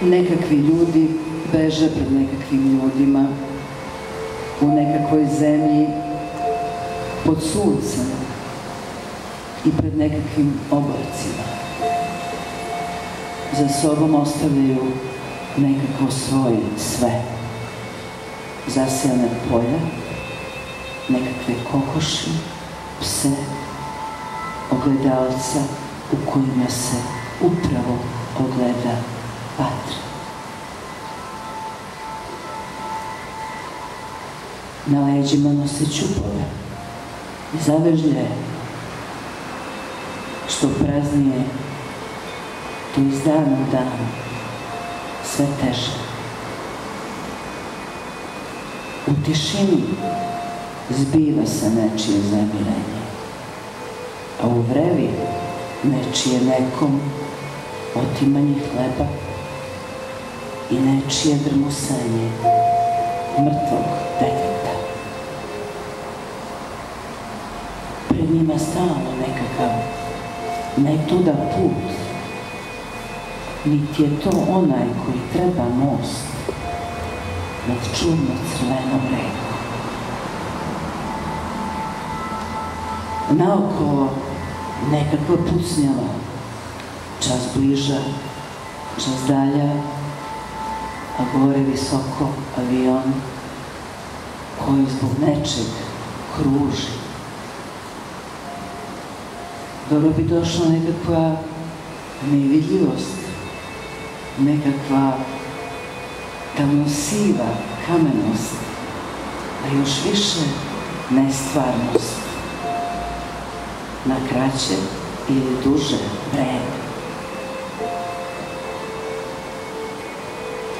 nekakvi ljudi beže pred nekakvim ljudima u nekakvoj zemlji pod suncem i pred nekakvim oblicima. Za sobom ostavljaju nekako svoje sve. Zasijane polja, nekakve kokoši, pse, ogledalca u kojima se upravo ogleda vatra. Na leđima nose ćupove i zavežlje, što praznije, to iz dana u dan sve teže. U tišini zbiva se nečije zamirenje, a u vrevi nečije nekom otimanje hleba i nečije drmusanje mrtvog deteta. Pred njima stalno nekakav netuda put, niti je to onaj koji treba most nad čudno crvenom rekom. Naokolo nekakva pucnjava, čas bliža, čas dalja, a gore visoko avion koji zbog nečeg kruži. Dobro bi došla nekakva nevidljivost, nekakva tamnosiva kamennost, a još više nestvarnost na kraće ili duže vreme.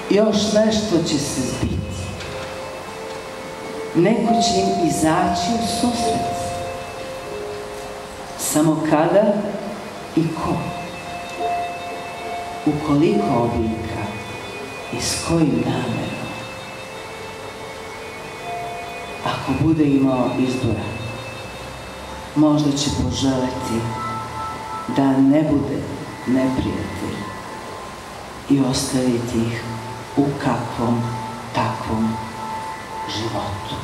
Još nešto će se zbiti. Neko će im izaći u susret. Samo kada i ko? U koliko oblika i s kojim namerom? Ako bude imao izbora, možda će poželeti da ne bude neprijatelj i ostaviti ih u kakvom takvom životu.